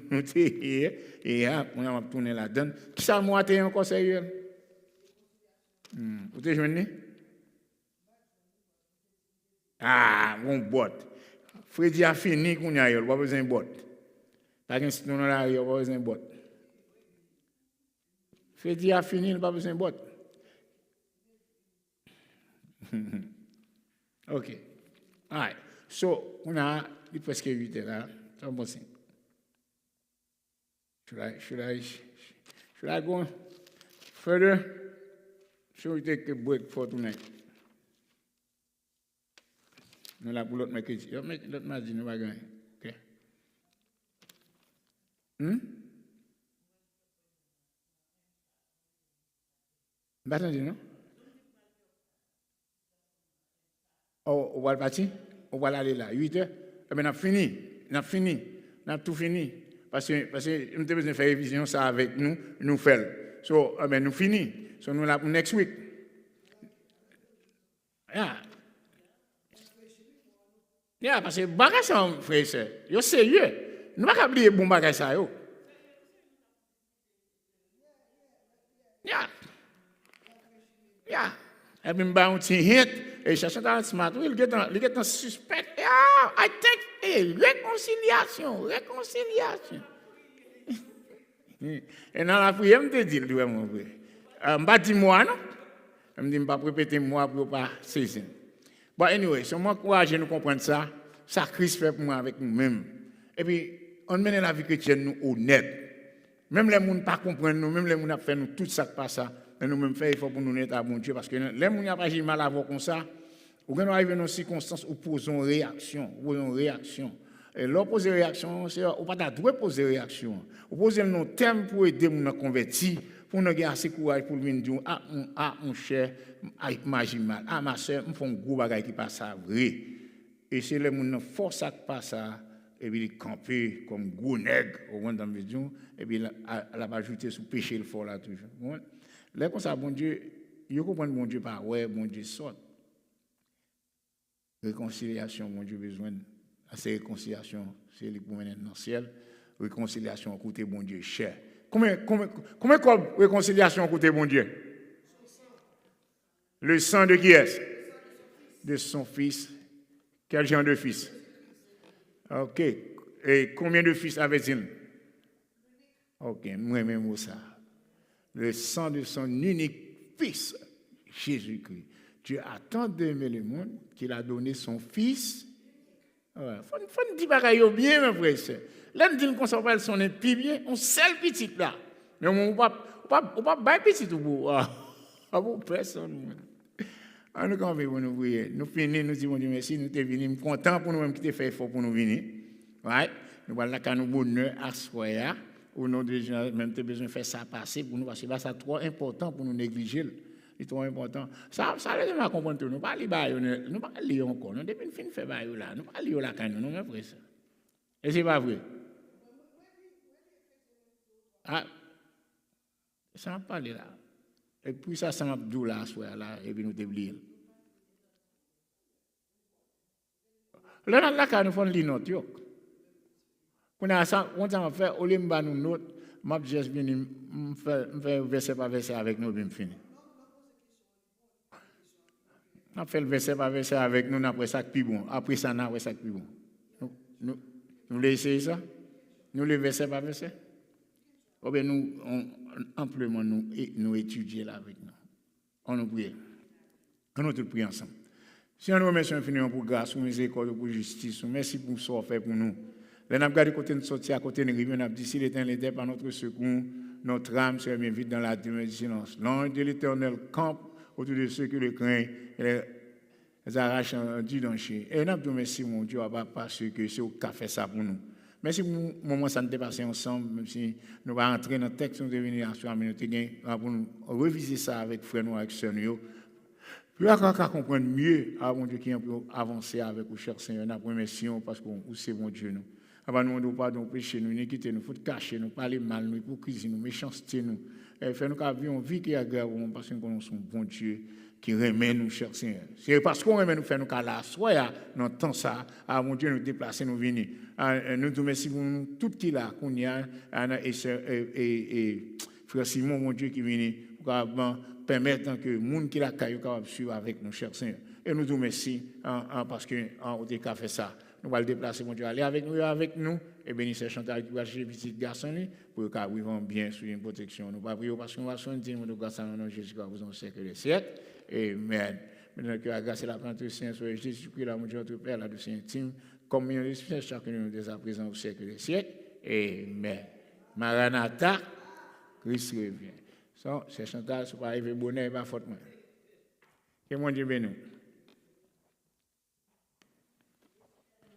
et on va tourner là-dedans. Qui ça moi t'es encore sérieux? Vous êtes joint? Ah, mon bot. Freddy a fini qu'on y a, il pas besoin de botte. Pas qu'un sinon là, il pas besoin de botte. Freddy a fini, il pas besoin de botte. OK. All right. So, on a presque 8 heures là. C'est un bon signe. Should I go further? Should we take a break for tonight? Nous là pour l'autre mercredi. L'autre mardi, nous va gagner. OK. Attendez, non? Oh, on va le partir? On va aller là. 8 heures? Eh bien, on a fini. On a tout fini. Parce que nous avons besoin de faire révision ça avec nous, nous faisons. So, eh bien, nous finissons. So, nous là pour next week. Yeah, parce que bagage ça, frère et sœur, yo sérieux. Nous pas oublier bon bagage ça yo. Yeah. Et puis m'ba un petit hint et cherche dans smart, il get un suspect. Yeah, I think réconciliation. Et dans la prière, me dit lui mon frère. M'pa dit moi non. Me dit m'pa répéter moi pour pas saisir. But anyway, so moi courage nous comprendre ça, ça Christ fait pour moi avec nous-mêmes. Et puis on mène la vie chrétienne nous honnête. Même les gens pas comprendre nous, même les gens fait nous tout ça qui passe ça, mais nous même faire effort pour nous être à bon Dieu parce que les gens n'ont pas agi mal avant comme ça. Ou quand on arrive dans une circonstance où posons réaction, Et l'opposé réaction, c'est ou pas doit poser réaction. Ou poser nos thèmes pour aider nous convertir, pour nous avoir assez courage pour venir dire mon cher, m'agis mal. Ma soeur, me font un gros bagage qui passe ça vrai. Et c'est les gens force à passer ça et puis ils camper comme gros nègre au monde dans maison et puis elle va ajouter sous péché le fort là toujours. Là comme ça bon Dieu, il comprend bon Dieu pas ouais, bon Dieu sort. Réconciliation, mon Dieu besoin. C'est réconciliation, c'est le pour mener dans le ciel. Réconciliation côté bon Dieu cher. Combien de réconciliation côté bon Dieu? Le sang de qui est-ce? De son fils. Quel genre de fils? OK. Et combien de fils avait-il? OK, moi-même ça. Le sang de son unique fils, Jésus-Christ. Dieu a tant aimé le monde qu'il a donné son fils. Il faut dire bagaille bien, mes frères. Là, nous disons qu'on s'appelle son épi bien, on seul petit là. Mais on ne va pas petit pour personne. On nous convient pour nous prier. Nous finissons, nous disons Dieu merci, nous sommes venus contents pour nous-mêmes qui t'ai fait effort pour nous venir. Right? Nous voilà qu'à nous bonheur à soya. Au nom de Dieu, même tu as besoin de faire ça passer pour nous parce que c'est trop important pour nous négliger. C'est trop important. Ça les gens comprennent tout. Nous pas nous pas lire encore. Nous depuis fin faire bail là, nous pas lire la canne, nous même vrai ça. Et c'est pas vrai. Ça m'a parlé là. Et puis ça m'a dit là et puis nous t'oublier. Là quand nous faisons les notes yo. Quand on a fait au lieu de nous notes, m'a juste venu faire verset par verset avec nous bien fini. On a fait le verset par verset avec nous, après ça, plus bon. Après ça, on a ça plus bon. Nous voulons essayer ça? Nous le verset par verset? Ou bien nous, amplement, nous étudier là avec nous. On nous prie. On nous tous prier ensemble. Si on nous remercie infiniment pour grâce, pour miséricorde, pour justice, merci pour ce qu'on fait pour nous. Là, nous avons gardé côté de sortir, à côté de nous, on a dit si l'Éternel était par notre secours, notre âme serait bien vite dans la demeure du silence. L'ange de l'Éternel campe autour de ceux qui le craignent, et les arrachent en Dieu dans le chien. Et nous avons merci, mon Dieu, parce que c'est au café ça pour nous. Merci pour le moment ça nous dépasse ensemble, même si nous allons entrer dans le texte, nous devons venir ensuite, pour nous reviser ça avec frère nous, avec sœur nous. Puis à comprendre mieux, mon Dieu, qui est pour avancer avec vous, cher Seigneur, nous avons merci parce que c'est mon Dieu nous. Avant nous demander pardon péché nous, iniquité nous, faut cacher nous, parler mal nous, hypocrisie nous, méchanceté nous. Faire nous vivre une vie qui est agréable parce que nous connaissons un bon Dieu qui remet nous, cher Seigneur. C'est parce qu'on remet nous faire nous qu'à la soie, dans temps ça, mon Dieu nous déplacer, nous venir. Nous te remercions pour nous, tout qui là, qu'on y a, et frère Simon, mon Dieu, qui vient pour permettre que le monde qui l'a caillou capable de suivre avec nous, cher Seigneur. Et nous te remercions parce qu'on a fait ça. Nous allons déplacer, mon Dieu, aller avec nous, et bénir ces Chantal qui va chercher petit garçon pour qu'ils vivent bien sous une protection. Nous prions parce que nous allons sentir, nous grâce à nous, Jésus, qui vous en siècle des siècles. Amen. Maintenant que la grâce et la pente du Saint soit Jésus-Christ, la mon Dieu, notre Père, la douce intime, communion de l'Esprit, chacun de nous dès à présent au siècle des siècles. Amen. Maranatha, Christ revient. C'est Chantal, ce n'est pas arrivé bonheur, pas faute. Que mon Dieu bénisse.